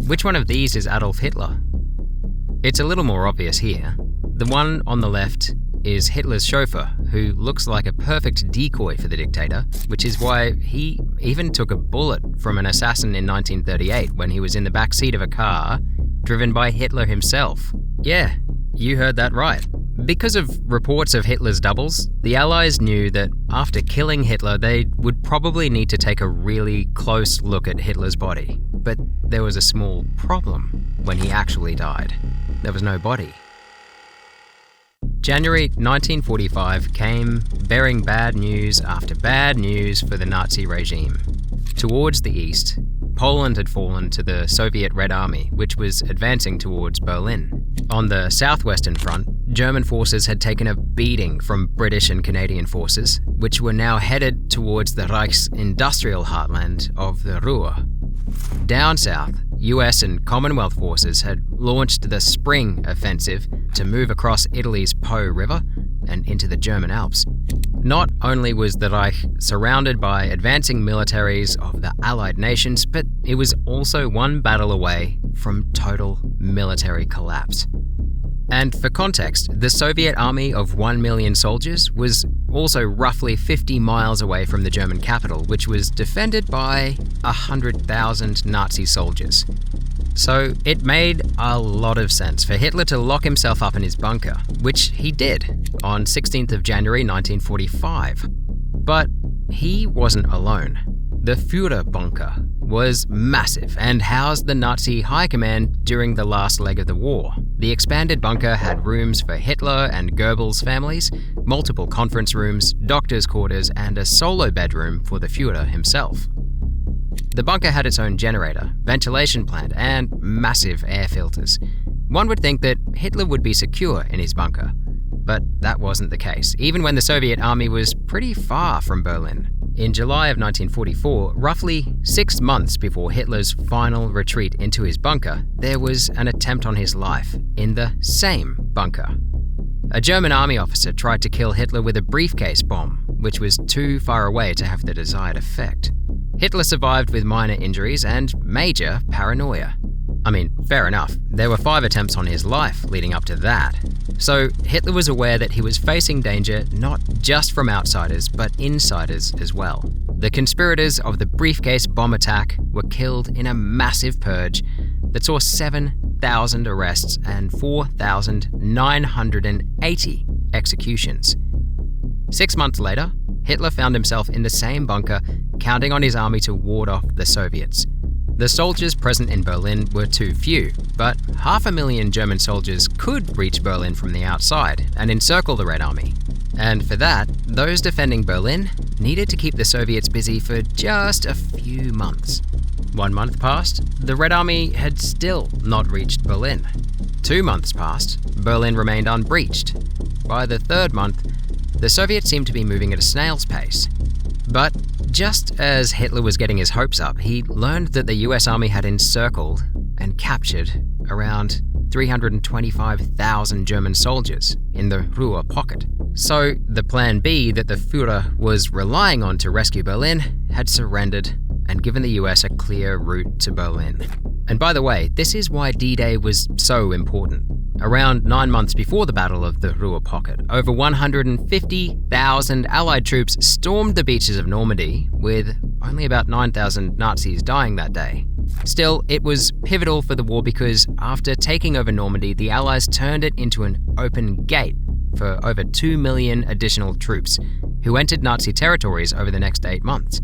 which one of these is Adolf Hitler? It's a little more obvious here. The one on the left is Hitler's chauffeur, who looks like a perfect decoy for the dictator, which is why he even took a bullet from an assassin in 1938 when he was in the backseat of a car driven by Hitler himself. Yeah, you heard that right. Because of reports of Hitler's doubles, the Allies knew that after killing Hitler, they would probably need to take a really close look at Hitler's body. But there was a small problem when he actually died. There was no body. January 1945 came bearing bad news after bad news for the Nazi regime. Towards the east, Poland had fallen to the Soviet Red Army, which was advancing towards Berlin. On the southwestern front, German forces had taken a beating from British and Canadian forces, which were now headed towards the Reich's industrial heartland of the Ruhr. Down south, US and Commonwealth forces had launched the Spring Offensive to move across Italy's Po River and into the German Alps. Not only was the Reich surrounded by advancing militaries of the Allied nations, but it was also one battle away from total military collapse. And for context, the Soviet army of 1 million soldiers was also roughly 50 miles away from the German capital, which was defended by 100,000 Nazi soldiers. So it made a lot of sense for Hitler to lock himself up in his bunker, which he did on 16th of January 1945. But he wasn't alone. The Führerbunker was massive and housed the Nazi high command during the last leg of the war. The expanded bunker had rooms for Hitler and Goebbels' families, multiple conference rooms, doctors' quarters, and a solo bedroom for the Führer himself. The bunker had its own generator, ventilation plant, and massive air filters. One would think that Hitler would be secure in his bunker, but that wasn't the case, even when the Soviet army was pretty far from Berlin. In July of 1944, roughly 6 months before Hitler's final retreat into his bunker, there was an attempt on his life in the same bunker. A German army officer tried to kill Hitler with a briefcase bomb, which was too far away to have the desired effect. Hitler survived with minor injuries and major paranoia. I mean, fair enough, there were 5 attempts on his life leading up to that. So Hitler was aware that he was facing danger not just from outsiders, but insiders as well. The conspirators of the briefcase bomb attack were killed in a massive purge that saw 7,000 arrests and 4,980 executions. 6 months later, Hitler found himself in the same bunker, counting on his army to ward off the Soviets. The soldiers present in Berlin were too few, but 500,000 German soldiers could reach Berlin from the outside and encircle the Red Army. And for that, those defending Berlin needed to keep the Soviets busy for just a few months. 1 month passed, the Red Army had still not reached Berlin. 2 months passed, Berlin remained unbreached. By the 3rd month, the Soviets seemed to be moving at a snail's pace. But just as Hitler was getting his hopes up, he learned that the US Army had encircled and captured around 325,000 German soldiers in the Ruhr pocket. So the plan B that the Führer was relying on to rescue Berlin had surrendered and given the US a clear route to Berlin. And by the way, this is why D-Day was so important. Around 9 months before the Battle of the Ruhr Pocket, over 150,000 Allied troops stormed the beaches of Normandy, with only about 9,000 Nazis dying that day. Still, it was pivotal for the war because after taking over Normandy, the Allies turned it into an open gate for over 2 million additional troops, who entered Nazi territories over the next 8 months.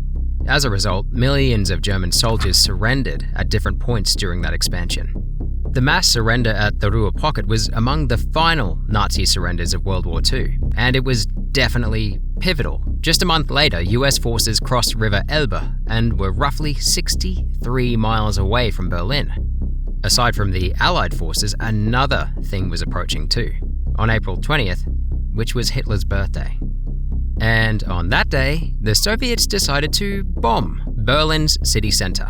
As a result, millions of German soldiers surrendered at different points during that expansion. The mass surrender at the Ruhr Pocket was among the final Nazi surrenders of World War II, and it was definitely pivotal. Just a month later, US forces crossed River Elbe and were roughly 63 miles away from Berlin. Aside from the Allied forces, another thing was approaching too, on April 20th, which was Hitler's birthday. And on that day, the Soviets decided to bomb Berlin's city center.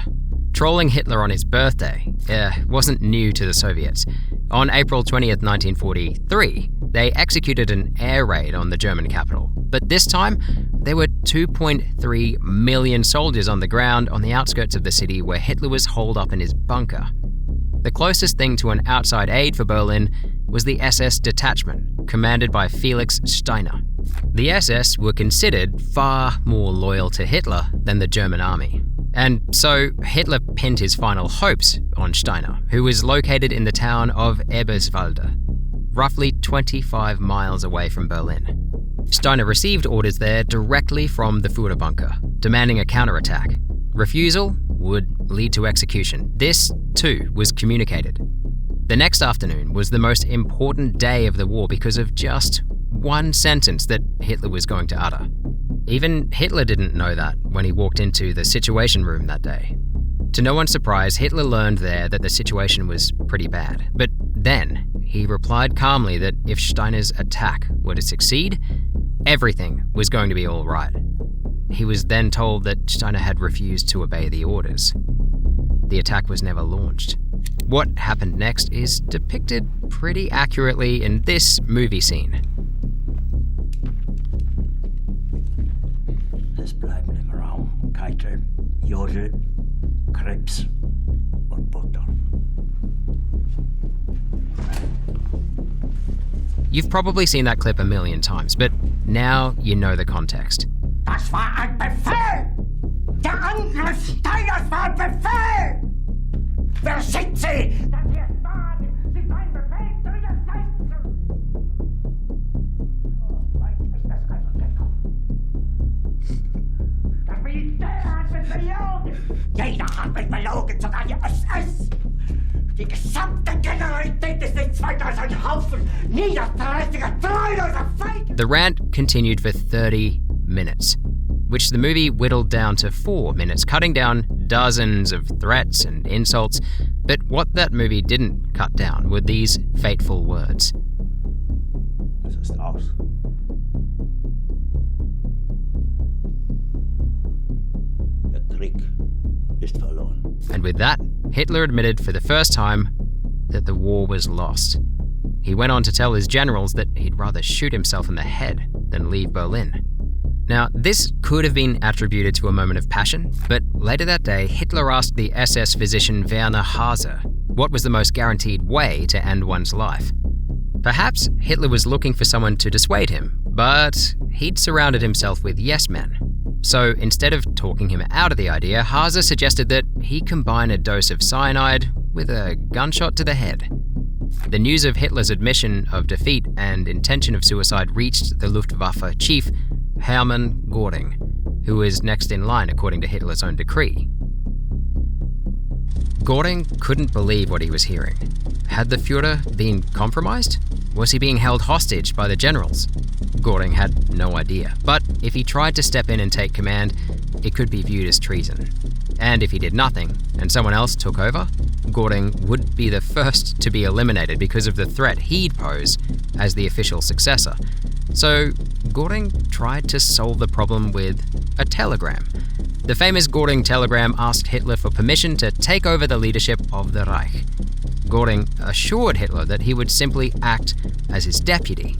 Trolling Hitler on his birthday wasn't new to the Soviets. On April 20th, 1943, they executed an air raid on the German capital. But this time, there were 2.3 million soldiers on the ground on the outskirts of the city where Hitler was holed up in his bunker. The closest thing to an outside aid for Berlin was the SS detachment, commanded by Felix Steiner. The SS were considered far more loyal to Hitler than the German army. And so Hitler pinned his final hopes on Steiner, who was located in the town of Eberswalde, roughly 25 miles away from Berlin. Steiner received orders there directly from the Führerbunker, demanding a counterattack. Refusal would lead to execution. This, too, was communicated. The next afternoon was the most important day of the war because of just one sentence that Hitler was going to utter. Even Hitler didn't know that when he walked into the Situation Room that day. To no one's surprise, Hitler learned there that the situation was pretty bad. But then, he replied calmly that if Steiner's attack were to succeed, everything was going to be all right. He was then told that Steiner had refused to obey the orders. The attack was never launched. What happened next is depicted pretty accurately in this movie scene. Es bleiben im Raum Keitel, Jodel, Krebs und Butter. You've probably seen that clip a million times, but now you know the context. Das war ein Befehl! Der Angriff Steiners war ein Befehl! Wer schickt Sie? Das hier Stalin! Sie seien Befehl zu widersetzen! So weit ist es also gekommen. Das Militär hat mich belogen! Jeder hat mich belogen, sogar die SS! Die gesamte Generalität ist nichts weiter als ein Haufen niederträchtiger, treuloser Feinde! The rant continued for 30 minutes, which the movie whittled down to 4 minutes, cutting down dozens of threats and insults. But what that movie didn't cut down were these fateful words. Es ist aus. Der Krieg ist verloren. And with that, Hitler admitted for the first time that the war was lost. He went on to tell his generals that he'd rather shoot himself in the head than leave Berlin. Now, this could have been attributed to a moment of passion, but later that day, Hitler asked the SS physician Werner Haase what was the most guaranteed way to end one's life. Perhaps Hitler was looking for someone to dissuade him, but he'd surrounded himself with yes men. So instead of talking him out of the idea, Haase suggested that he combine a dose of cyanide with a gunshot to the head. The news of Hitler's admission of defeat and intention of suicide reached the Luftwaffe chief, Hermann Göring, who was next in line according to Hitler's own decree. Göring couldn't believe what he was hearing. Had the Führer been compromised? Was he being held hostage by the generals? Göring had no idea, but if he tried to step in and take command, it could be viewed as treason. And if he did nothing, and someone else took over, Göring would be the first to be eliminated because of the threat he'd pose as the official successor. So Göring tried to solve the problem with a telegram. The famous Göring telegram asked Hitler for permission to take over the leadership of the Reich. Göring assured Hitler that he would simply act as his deputy.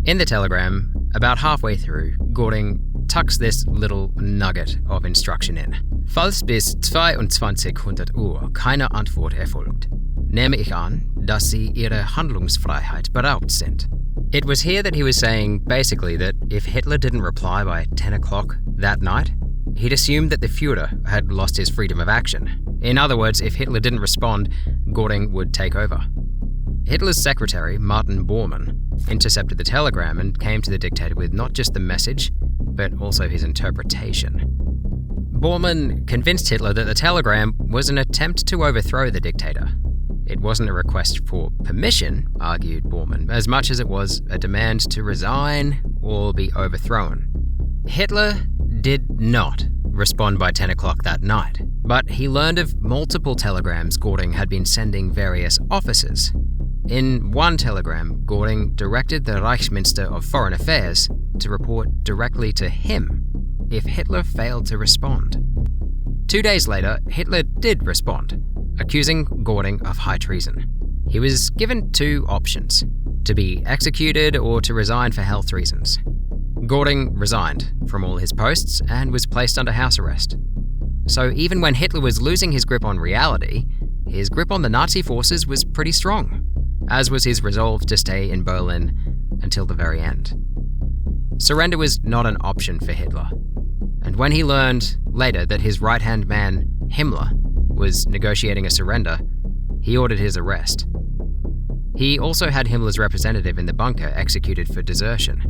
In the telegram, about halfway through, Göring tucks this little nugget of instruction in. Falls bis 2200 Uhr keine Antwort erfolgt, nehme ich an, dass Sie Ihre Handlungsfreiheit beraubt sind. It was here that he was saying, basically, that if Hitler didn't reply by 10 o'clock that night, he'd assumed that the Führer had lost his freedom of action. In other words, if Hitler didn't respond, Göring would take over. Hitler's secretary, Martin Bormann, intercepted the telegram and came to the dictator with not just the message, but also his interpretation. Bormann convinced Hitler that the telegram was an attempt to overthrow the dictator. It wasn't a request for permission, argued Bormann, as much as it was a demand to resign or be overthrown. Hitler did not respond by 10 o'clock that night, but he learned of multiple telegrams Göring had been sending various officers. In one telegram, Göring directed the Reichsminister of Foreign Affairs to report directly to him if Hitler failed to respond. 2 days later, Hitler did respond, accusing Göring of high treason. He was given two options: to be executed or to resign for health reasons. Göring resigned from all his posts and was placed under house arrest. So even when Hitler was losing his grip on reality, his grip on the Nazi forces was pretty strong, as was his resolve to stay in Berlin until the very end. Surrender was not an option for Hitler, and when he learned later that his right-hand man, Himmler, was negotiating a surrender, he ordered his arrest. He also had Himmler's representative in the bunker executed for desertion.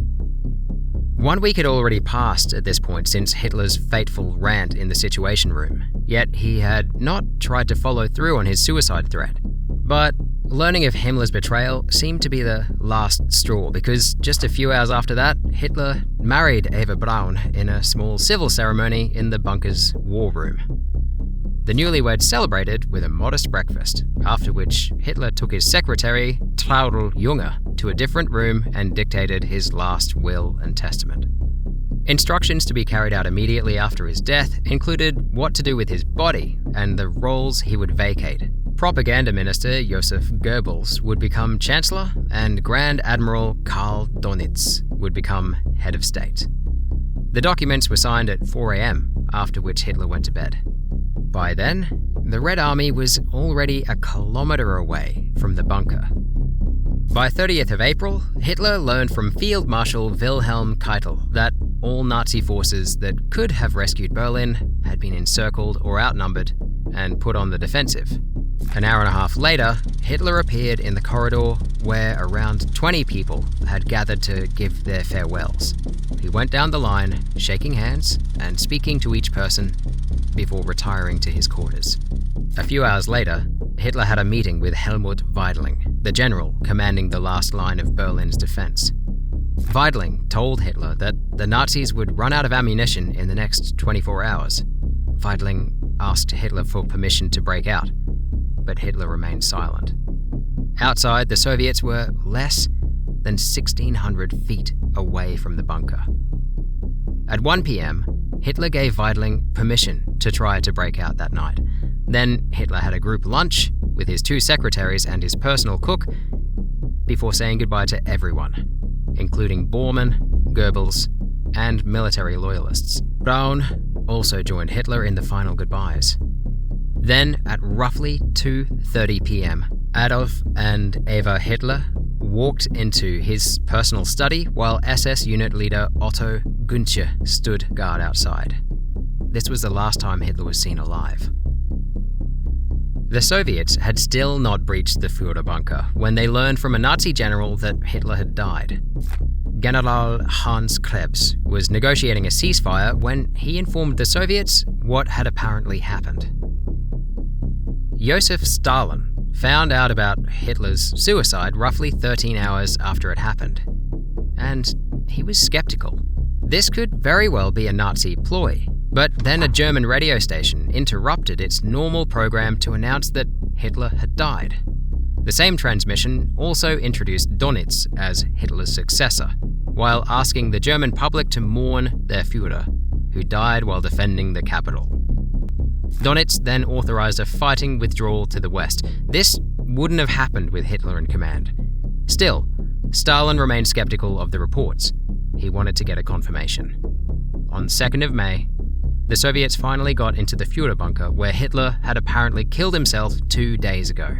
1 week had already passed at this point since Hitler's fateful rant in the Situation Room, yet he had not tried to follow through on his suicide threat. But learning of Himmler's betrayal seemed to be the last straw, because just a few hours after that, Hitler married Eva Braun in a small civil ceremony in the bunker's war room. The newlyweds celebrated with a modest breakfast, after which Hitler took his secretary, Traudl Junge, to a different room and dictated his last will and testament. Instructions to be carried out immediately after his death included what to do with his body and the roles he would vacate. Propaganda Minister Joseph Goebbels would become Chancellor, and Grand Admiral Karl Dönitz would become head of state. The documents were signed at 4 a.m., after which Hitler went to bed. By then, the Red Army was already a kilometre away from the bunker. By 30th of April, Hitler learned from Field Marshal Wilhelm Keitel that all Nazi forces that could have rescued Berlin had been encircled or outnumbered and put on the defensive. An hour and a half later, Hitler appeared in the corridor where around 20 people had gathered to give their farewells. He went down the line, shaking hands and speaking to each person before retiring to his quarters. A few hours later, Hitler had a meeting with Helmut Weidling, the general commanding the last line of Berlin's defense. Weidling told Hitler that the Nazis would run out of ammunition in the next 24 hours. Weidling asked Hitler for permission to break out, but Hitler remained silent. Outside, the Soviets were less than 1,600 feet away from the bunker. At 1 p.m., Hitler gave Weidling permission to try to break out that night. Then Hitler had a group lunch with his 2 secretaries and his personal cook before saying goodbye to everyone, including Bormann, Goebbels, and military loyalists. Braun also joined Hitler in the final goodbyes. Then, at roughly 2:30 p.m., Adolf and Eva Hitler walked into his personal study while SS unit leader Otto Günther stood guard outside. This was the last time Hitler was seen alive. The Soviets had still not breached the Führerbunker when they learned from a Nazi general that Hitler had died. General Hans Krebs was negotiating a ceasefire when he informed the Soviets what had apparently happened. Joseph Stalin found out about Hitler's suicide roughly 13 hours after it happened, and he was skeptical. This could very well be a Nazi ploy, but then a German radio station interrupted its normal program to announce that Hitler had died. The same transmission also introduced Dönitz as Hitler's successor, while asking the German public to mourn their Führer, who died while defending the capital. Dönitz then authorized a fighting withdrawal to the west. This wouldn't have happened with Hitler in command. Still, Stalin remained skeptical of the reports. He wanted to get a confirmation. On 2nd of May, the Soviets finally got into the Führerbunker, where Hitler had apparently killed himself 2 days ago.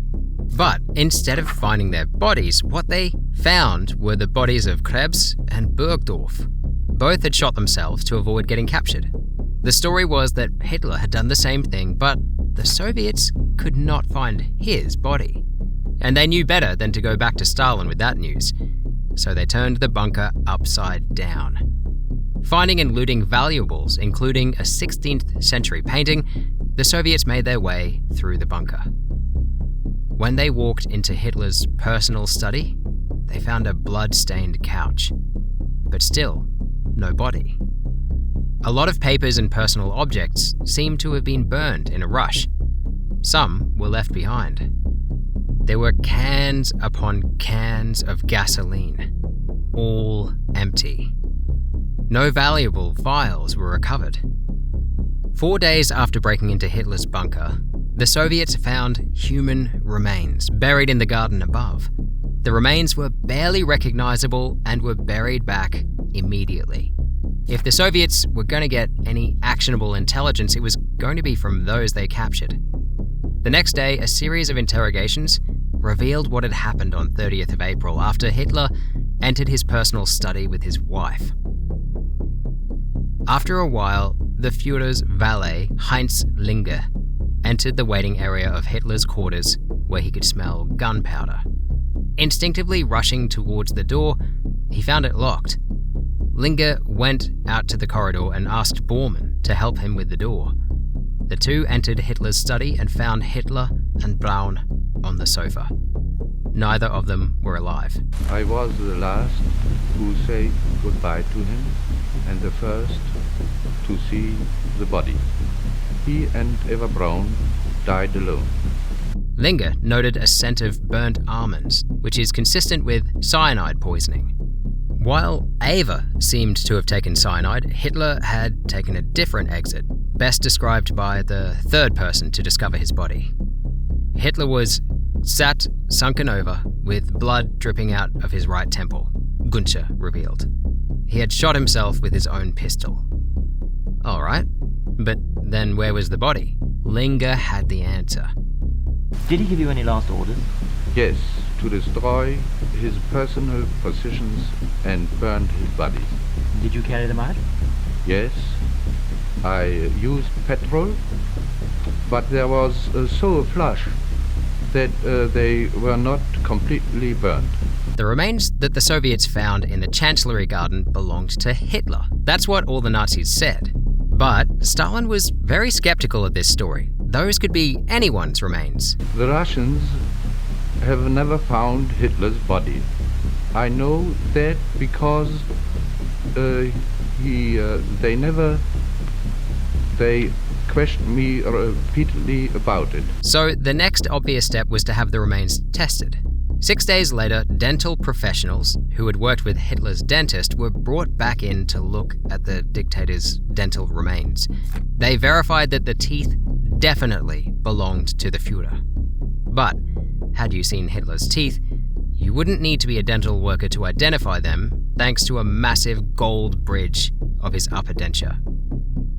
But instead of finding their bodies, what they found were the bodies of Krebs and Burgdorf. Both had shot themselves to avoid getting captured. The story was that Hitler had done the same thing, but the Soviets could not find his body. And they knew better than to go back to Stalin with that news. So they turned the bunker upside down. Finding and looting valuables, including a 16th century painting, the Soviets made their way through the bunker. When they walked into Hitler's personal study, they found a blood-stained couch, but still no body. A lot of papers and personal objects seemed to have been burned in a rush. Some were left behind. There were cans upon cans of gasoline, all empty. No valuable files were recovered. 4 days after breaking into Hitler's bunker, the Soviets found human remains buried in the garden above. The remains were barely recognizable and were buried back immediately. If the Soviets were going to get any actionable intelligence, it was going to be from those they captured. The next day, a series of interrogations revealed what had happened on 30th of April after Hitler entered his personal study with his wife. After a while, the Führer's valet, Heinz Linger, entered the waiting area of Hitler's quarters where he could smell gunpowder. Instinctively rushing towards the door, he found it locked. Linger went out to the corridor and asked Bormann to help him with the door. The two entered Hitler's study and found Hitler and Braun on the sofa. Neither of them were alive. I was the last who said goodbye to him and the first to see the body. He and Eva Braun died alone. Linger noted a scent of burnt almonds, which is consistent with cyanide poisoning. While Eva seemed to have taken cyanide, Hitler had taken a different exit, best described by the third person to discover his body. Hitler was sat sunken over with blood dripping out of his right temple, Gunther revealed. He had shot himself with his own pistol. All right, but then where was the body? Linger had the answer. Did he give you any last orders? Yes, to destroy his personal possessions and burn his body. Did you carry them out? Yes, I used petrol, but there was so flush that they were not completely burned. The remains that the Soviets found in the Chancellery Garden belonged to Hitler. That's what all the Nazis said. But Stalin was very skeptical of this story. Those could be anyone's remains. The Russians have never found Hitler's body. I know that because they questioned me repeatedly about it. So the next obvious step was to have the remains tested. 6 days later, dental professionals who had worked with Hitler's dentist were brought back in to look at the dictator's dental remains. They verified that the teeth definitely belonged to the Führer. But had you seen Hitler's teeth, you wouldn't need to be a dental worker to identify them, thanks to a massive gold bridge of his upper denture.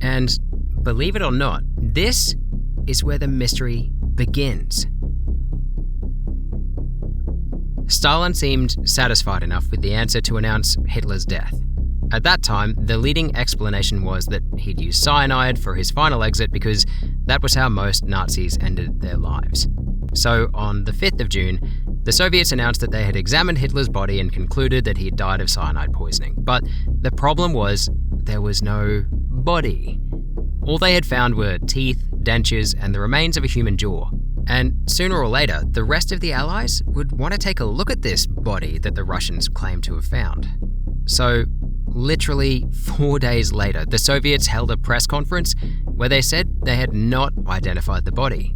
And believe it or not, this is where the mystery begins. Stalin seemed satisfied enough with the answer to announce Hitler's death. At that time, the leading explanation was that he'd used cyanide for his final exit because that was how most Nazis ended their lives. So on the 5th of June, the Soviets announced that they had examined Hitler's body and concluded that he had died of cyanide poisoning. But the problem was there was no body. All they had found were teeth, dentures, and the remains of a human jaw. And sooner or later, the rest of the Allies would want to take a look at this body that the Russians claimed to have found. So, literally 4 days later, the Soviets held a press conference where they said they had not identified the body.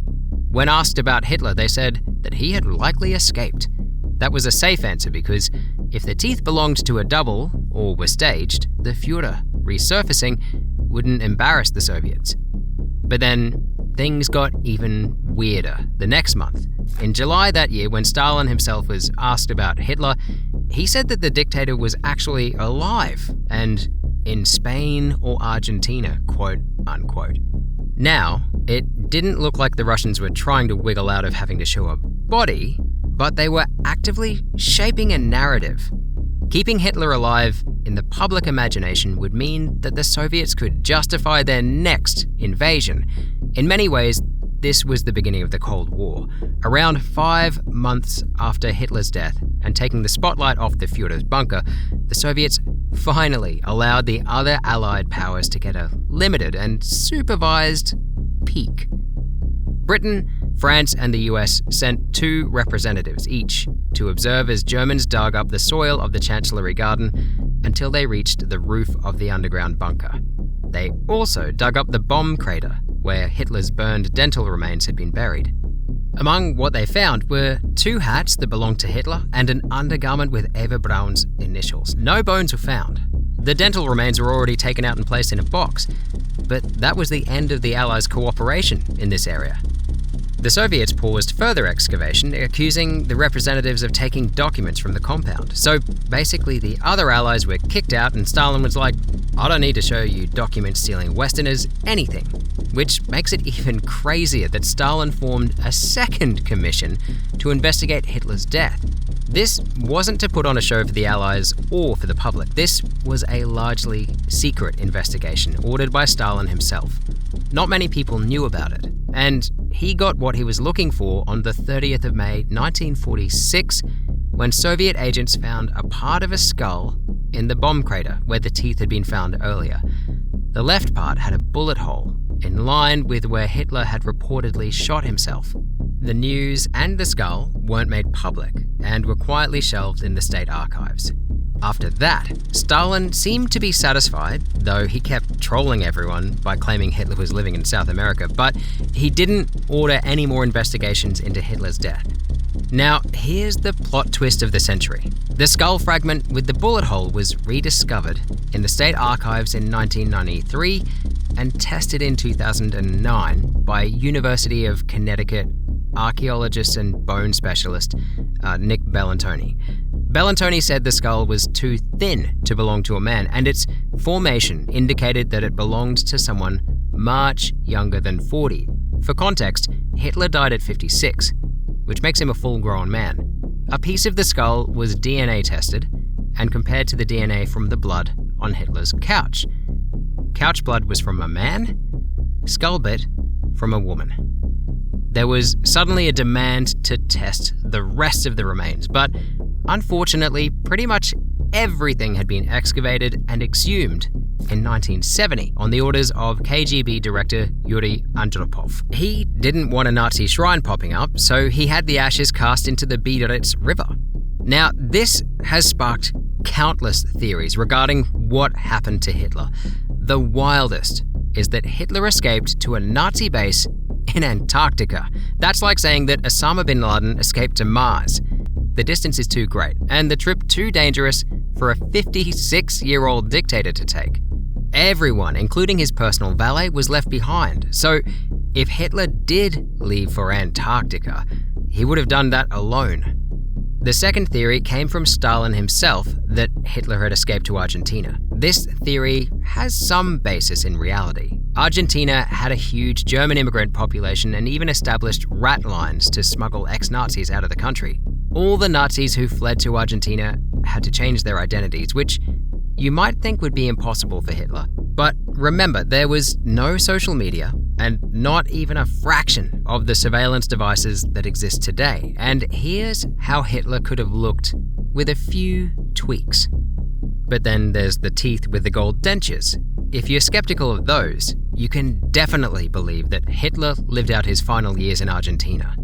When asked about Hitler, they said that he had likely escaped. That was a safe answer because if the teeth belonged to a double or were staged, the Führer resurfacing wouldn't embarrass the Soviets. But then things got even weirder the next month. In July that year, when Stalin himself was asked about Hitler, he said that the dictator was actually alive and in Spain or Argentina, quote unquote. Now, it didn't look like the Russians were trying to wiggle out of having to show a body, but they were actively shaping a narrative. Keeping Hitler alive in the public imagination would mean that the Soviets could justify their next invasion. In many ways, this was the beginning of the Cold War. Around 5 months after Hitler's death and taking the spotlight off the Führer's bunker, the Soviets finally allowed the other Allied powers to get a limited and supervised peek. Britain, France, and the US sent 2 representatives each to observe as Germans dug up the soil of the Chancellery Garden until they reached the roof of the underground bunker. They also dug up the bomb crater where Hitler's burned dental remains had been buried. Among what they found were 2 hats that belonged to Hitler and an undergarment with Eva Braun's initials. No bones were found. The dental remains were already taken out and placed in a box, but that was the end of the Allies' cooperation in this area. The Soviets paused further excavation, accusing the representatives of taking documents from the compound. So basically the other Allies were kicked out and Stalin was like, I don't need to show you document-stealing Westerners anything, which makes it even crazier that Stalin formed a second commission to investigate Hitler's death. This wasn't to put on a show for the Allies or for the public. This was a largely secret investigation ordered by Stalin himself. Not many people knew about it, and he got what he was looking for on the 30th of May 1946, when Soviet agents found a part of a skull in the bomb crater where the teeth had been found earlier. The left part had a bullet hole, in line with where Hitler had reportedly shot himself. The news and the skull weren't made public and were quietly shelved in the state archives. After that, Stalin seemed to be satisfied, though he kept trolling everyone by claiming Hitler was living in South America, but he didn't order any more investigations into Hitler's death. Now, here's the plot twist of the century. The skull fragment with the bullet hole was rediscovered in the state archives in 1993 and tested in 2009 by University of Connecticut archaeologist and bone specialist Nick Bellantoni. Bellantoni said the skull was too thin to belong to a man, and its formation indicated that it belonged to someone much younger than 40. For context, Hitler died at 56, which makes him a full-grown man. A piece of the skull was DNA tested and compared to the DNA from the blood on Hitler's couch. Couch blood was from a man, skull bit from a woman. There was suddenly a demand to test the rest of the remains, but unfortunately, pretty much everything had been excavated and exhumed in 1970 on the orders of KGB director Yuri Andropov. He didn't want a Nazi shrine popping up, so he had the ashes cast into the Betrayals river. Now, this has sparked countless theories regarding what happened to Hitler. The wildest is that Hitler escaped to a Nazi base in Antarctica. That's like saying that Osama bin Laden escaped to Mars. The distance is too great, and the trip too dangerous for a 56-year-old dictator to take. Everyone, including his personal valet, was left behind. So, if Hitler did leave for Antarctica, he would have done that alone. The second theory came from Stalin himself, that Hitler had escaped to Argentina. This theory has some basis in reality. Argentina had a huge German immigrant population and even established rat lines to smuggle ex-Nazis out of the country. All the Nazis who fled to Argentina had to change their identities, which you might think would be impossible for Hitler. But remember, there was no social media and not even a fraction of the surveillance devices that exist today. And here's how Hitler could have looked with a few tweaks. But then there's the teeth with the gold dentures. If you're skeptical of those, you can definitely believe that Hitler lived out his final years in Argentina.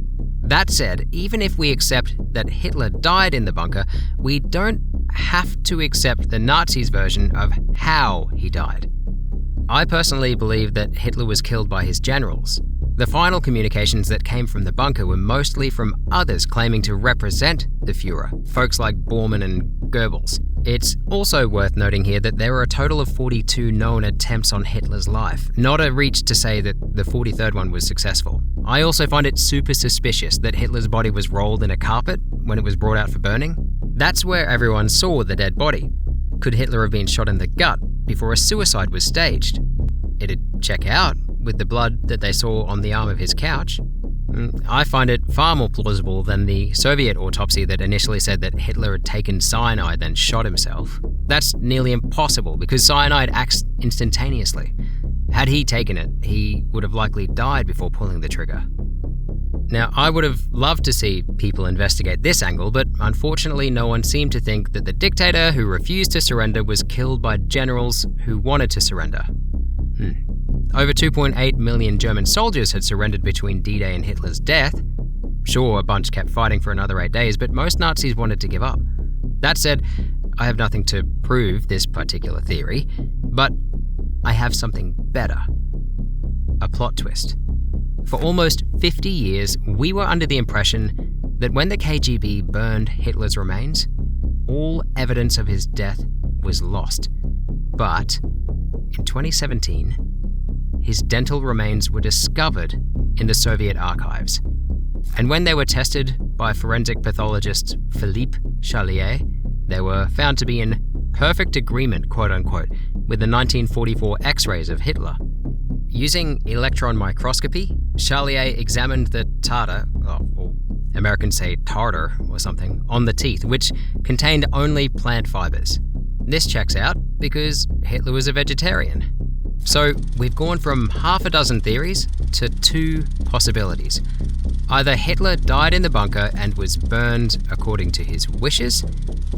That said, even if we accept that Hitler died in the bunker, we don't have to accept the Nazis' version of how he died. I personally believe that Hitler was killed by his generals. The final communications that came from the bunker were mostly from others claiming to represent the Führer, folks like Bormann and Goebbels. It's also worth noting here that there were a total of 42 known attempts on Hitler's life, not a reach to say that the 43rd one was successful. I also find it super suspicious that Hitler's body was rolled in a carpet when it was brought out for burning. That's where everyone saw the dead body. Could Hitler have been shot in the gut before a suicide was staged? It'd check out with the blood that they saw on the arm of his couch. I find it far more plausible than the Soviet autopsy that initially said that Hitler had taken cyanide then shot himself. That's nearly impossible because cyanide acts instantaneously. Had he taken it, he would have likely died before pulling the trigger. Now, I would have loved to see people investigate this angle, but unfortunately no one seemed to think that the dictator who refused to surrender was killed by generals who wanted to surrender. Over 2.8 million German soldiers had surrendered between D-Day and Hitler's death. Sure, a bunch kept fighting for another 8 days, but most Nazis wanted to give up. That said, I have nothing to prove this particular theory, but I have something better. A plot twist. For almost 50 years, we were under the impression that when the KGB burned Hitler's remains, all evidence of his death was lost. But in 2017, his dental remains were discovered in the Soviet archives. And when they were tested by forensic pathologist Philippe Charlier, they were found to be in perfect agreement, quote unquote, with the 1944 X-rays of Hitler. Using electron microscopy, Charlier examined the tartar, or Americans say tartar or something, on the teeth, which contained only plant fibers. This checks out because Hitler was a vegetarian. So we've gone from half a dozen theories to 2 possibilities. Either Hitler died in the bunker and was burned according to his wishes,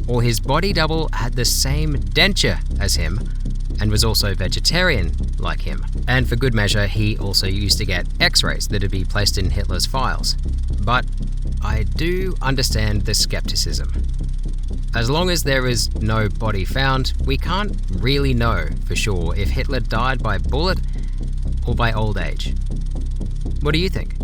or his body double had the same denture as him and was also vegetarian like him. And for good measure, he also used to get X-rays that'd be placed in Hitler's files. But I do understand the skepticism. As long as there is no body found, we can't really know for sure if Hitler died by bullet or by old age. What do you think?